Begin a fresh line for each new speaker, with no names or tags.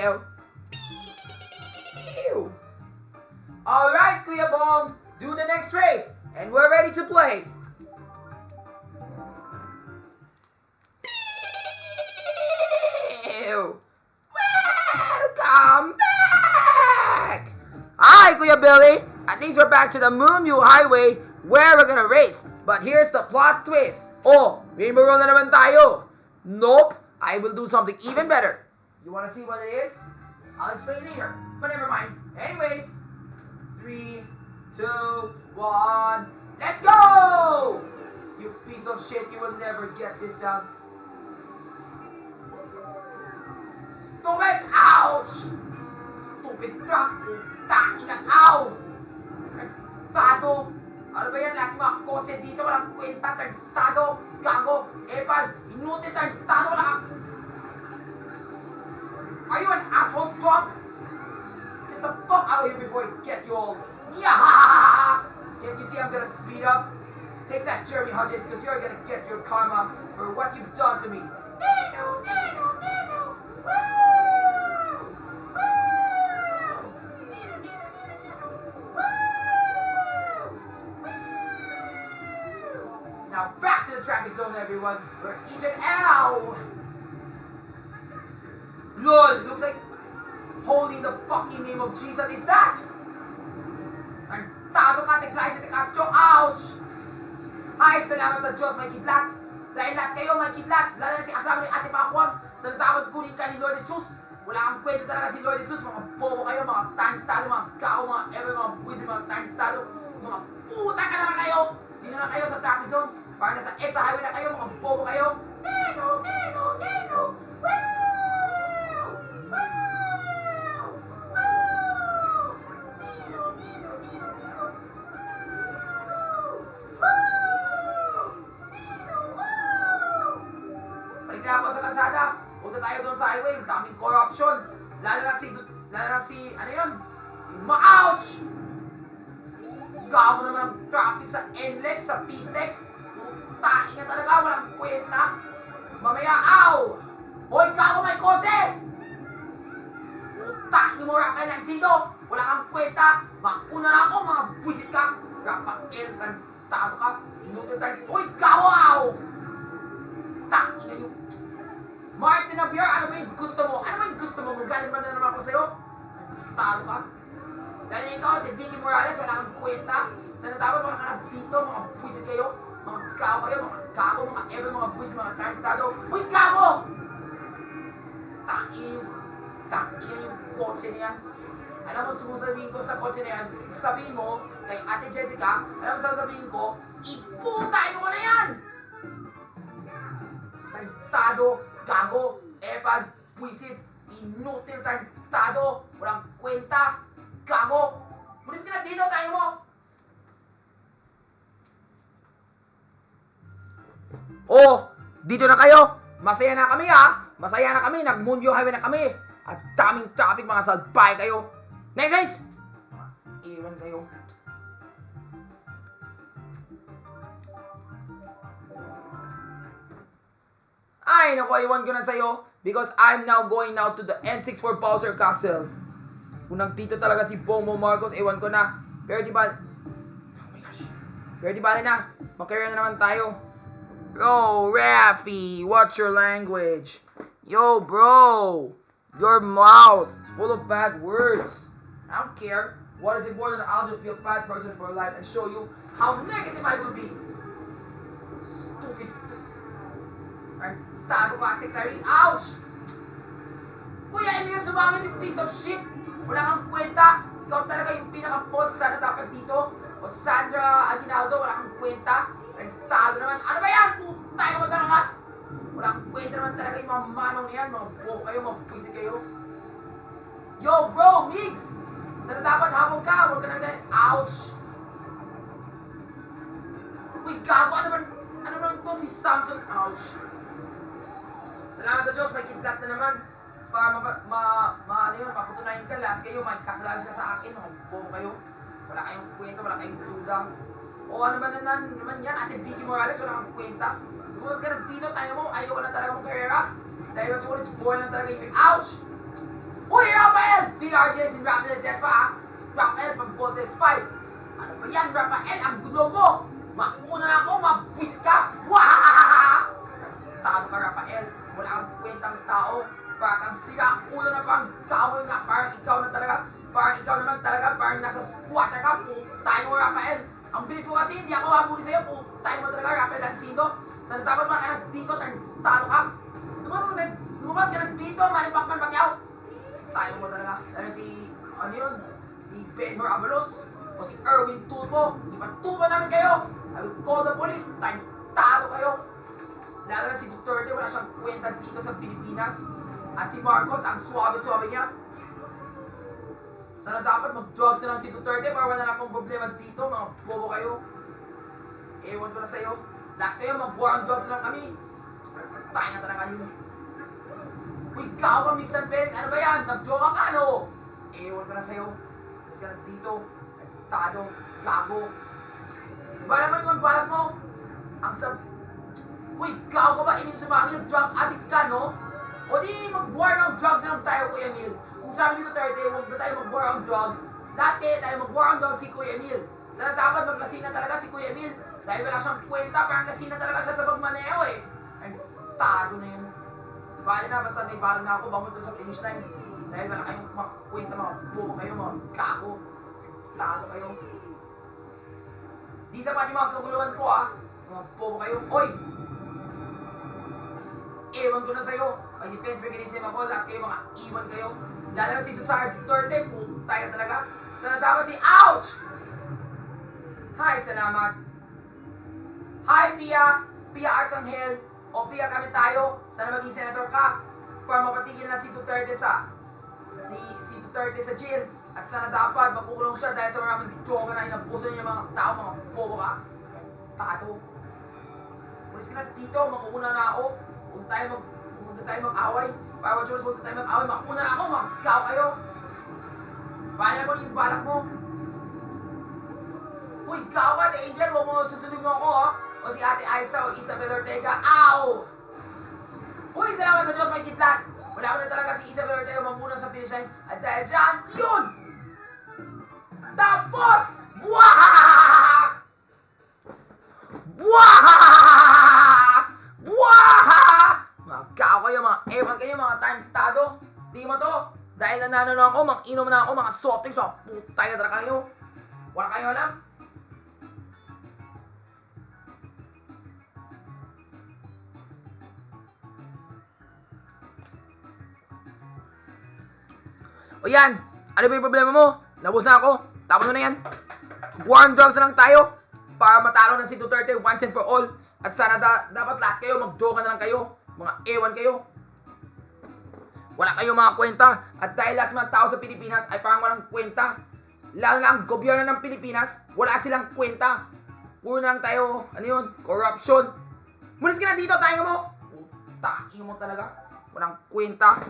Pew! Alright, Kuya Bong, do the next race, and we're ready to play. Pew! Welcome back! Hi, Kuya Billy. At least we're back to the Moonview Highway where we're gonna race. But here's the plot twist. Oh, Rainbow Roll na naman tayo. Nope, I will do something even better. You wanna see what it is? I'll explain later, but never mind. Anyways, 3, 2, 1, let's go! You piece of shit, you will never get this done. Stupid! Ouch! Stupid truck! Tangin ang ow! Tarantado! Ano ba yan? Lahat ng mga kotse dito walang kwenta. Tarantado! Gago! Epal! Inutil! Tarantado! Wala! Are you an asshole truck? Get the fuck out of here before I get you all! Yeah! Can't you see I'm gonna speed up? Take that, Jeremy Hudgens, because you're gonna get your karma for what you've done to me. Nano! Nano! Nano! Now back to the traffic zone, everyone. We're each and ow! LOL, looks like holy the fucking name of Jesus is that? Tarantado ka, Teklay si Castro, ouch! Ay, salamat sa Diyos, may kidlat. Dahil lahat kayo may kidlat, lalo na si kasama ni Ate Pakwang, sa natawad kunin ka ni Lord Jesus. Wala kang kwento talaga si Lord Jesus, mga bobo kayo, mga tarantado, mga kao, mga ever, mga buwisi, mga tarantado, mga puta ka na lang kayo. Dito na kayo sa traffic zone. Parang nasa EDSA highway na kayo, mga bobo kayo. Neno! Neno! Neno! Wow! Wow! Wow! Neno! Neno! Neno! Neno! Wow! Neno! Wow! Balik na ako sa kalsada. Punta tayo doon sa highway. Daming corruption. Lalo na si, ano yun? Si Ouch! Gago naman ang traffic sa NLEX, sa PTEX. Tain nga talaga, walang kwenta. Mamaya, ow! Hoy, gago may kotse! Tain mo, Rafael Lancido! Wala kang kwenta. Mauna na ako, mga buwisit ka. Rafael, kantado ka. Inutil tayo. Hoy, gago, ow! Tain nga yung... Martin Navier, ano ba yung gusto mo? Ano ba yung gusto mo? Magaling ba na naman ako sa'yo? Kantado ka. Dahil ikaw, Vicky Morales, wala kang kwenta. Sana dapat mga kanat dito, mga buwisit kayo. Mga kao kayo, mga kako, mga ever, mga buwisit, mga tarantado. Uy, kako! Tangin yung kotse niyan. Alam mo, susabihin ko sa kotse na yan, sabihin mo kay Ate Jessica, alam mo sasabihin ko, iputay mo na yan! Tarantado, gago, epal, buwisit, inutil, tarantado, walang kwenta, gago! Bulis ka na dito, tayo mo! Oh, dito na kayo! Masaya na kami ha! Masaya na kami, nag-Moonview Highway na kami! At daming traffic, mga salbay kayo! Next race! Iwan kayo. Ay, naku, iwan ko na sa'yo because I'm now going now to the N6 for Bowser Castle. Kung nagdito talaga si Bongbong Marcos, iwan ko na. Pero di ba... Oh my gosh. Pero di ba na, mag-career na naman tayo. Bro, Raffy, what's your language? Yo, bro, your mouth is full of bad words. I don't care. What is important, I'll just be a bad person for life and show you how negative I will be. Stupid. Tarantado ka, Ate Clarice. Ouch! Kuya Emil, sumangin yung piece of shit. Wala kang kwenta. Ikaw talaga yung pinaka-false sana dapat dito. O Sandra Aguinaldo, wala kang kwenta. Tarantado naman. Ano ba yan? Putay ka magkano ka? Wala kang kwenta naman talaga yung mga manong niyan. Mga buho kayo, mga pusit kayo. Yo, bro, Migs! Sana dapat habol ka. Huwag ka na ganyan. Ouch! Uy, gago. Ano naman to? Si Samson. Ouch! Salamat sa Diyos, may kidlat na naman. Para maputunayan ka, lahat kayo, may kasalanan ka sa akin, mga buho kayo. Wala kayong kwenta, wala kayong duda. O ano ba naman yan, Ate Vicky Morales, wala kang kwenta. Lumas ka na dito, tayo mo, ayaw ka na talaga mong karera. Dahil what you want is boy lang talaga yung ouch! Uy, Rafael! DRJ si Rafael Despa ha? Rafael from Voltes 5. Ano ba yan, Rafael? Ang gulo mo! Mauna na ako, mabwis ka! Wah! Talo ka, Rafael. Wala kang kwentang tao. Parang kang sira ang ulo na pang tao na. Parang ikaw na talaga. Parang ikaw naman talaga. Parang nasa squatter ka. Putay mo, Rafael. Ang bilis mo kasi. Hindi ako habulin sa'yo. Putay mo talaga, Rafael Ancino. Sana dapat ba ka na dito? Talo ka. Lumabas ka na dito. Manny Pacman Pacquiao. Tayo mo talaga. Dahil si, ano yun? Si Benhur Avalos. O si Erwin Tulfo. Ipatubo namin kayo. I will call the police. Talo kayo. Lalo na si Duterte, wala siyang kwenta dito sa Pilipinas. At si Marcos, ang suabe-suabe niya. Sana dapat mag-drugs na lang si Duterte para wala na akong problema dito. Mga bobo kayo. Ewan ko na sa'yo. Lahat kayo, mag-war on drugs na lang kami. Tayo na talaga kayo. Uy, ikaw ka, Mixon Perez. Ano ba yan? Nag-joke ka, ano? Ewan ko na sa'yo. Kasi ka na dito. Nagtado. Gago. Diba naman yung balat mo? Ang sab... Uy, ikaw ka ba? Imin sumangil, drug addict ka, no? O di mag-war on drugs na lang tayo, Kuya Emil. Kung sabi ni Duterte, huwag na tayo mag-war on drugs. Dati tayo mag-war on drugs si Kuya Emil. Sana dapat maglasing na talaga si Kuya Emil. Dahil wala siyang kwenta, parang lasing na talaga siya sa pagmaneho eh. Ay, tado na yun. Bali na, basta may balang na ako, bangon doon sa finish line. Dahil wala kayong kwenta, mga bumo kayo, mga kako. Tado kayo. Di sapat yung mga kaguluhan ko ah. Mga bobo kayo. Oy! Ewan ko na sa'yo. May defense mechanism ako. Lahat kayo mga iwan kayo. Lalo na si Cesar Duterte. Putay na talaga. Sana dapat si Ouch! Hi, salamat. Hi, Pia. Pia Arcangel. O Pia kami tayo. Sana maging senator ka. Para mapatigil na si Duterte sa... Si Duterte sa jail. At sana dapat makukulong siya dahil sa maraming droga na inabuso niya mga tao, mga bobo ka. Tato. Ulis ka na dito, makuuna na ako. Huwag tayo mag-away. Para huwag tayo mag-away, makuuna na ako, mag-gaw kayo. Paano na ko yung balak mo? Uy, gaw ka, Ate Angel, huwag mo susunod mo ako, ha? O si Ate Aiza o Isabel Ortega, ow! Uy, salamat sa Diyos, may kitlat. Wala ko na talaga si Isabel Ortega mamunang sa finish line. At dahil dyan, yun! Tapos, buwahak! Buwahak! Buwahak! Magkao kayo, mga ewan kayo, mga tarantado. Di mo to. Dahil nanalo na ako, mang-inom na ako, mga soft drinks, mga putay na talaga kayo. Wala kayo alam. O yan, ano ba yung problema mo? Nabos na ako. Tapos mo na yan. War on drugs na lang tayo. Para matalo na si Duterte once and for all. At sana dapat lahat kayo mag-joke na lang kayo. Mga ewan kayo. Wala kayong mga kwenta. At dahil lahat mga tao sa Pilipinas ay parang walang kwenta. Lalo na ang gobyerno ng Pilipinas, wala silang kwenta. Puro na lang tayo, ano yun, corruption. Mulis ka na dito, tayo mo. Tayo mo talaga. Walang kwenta.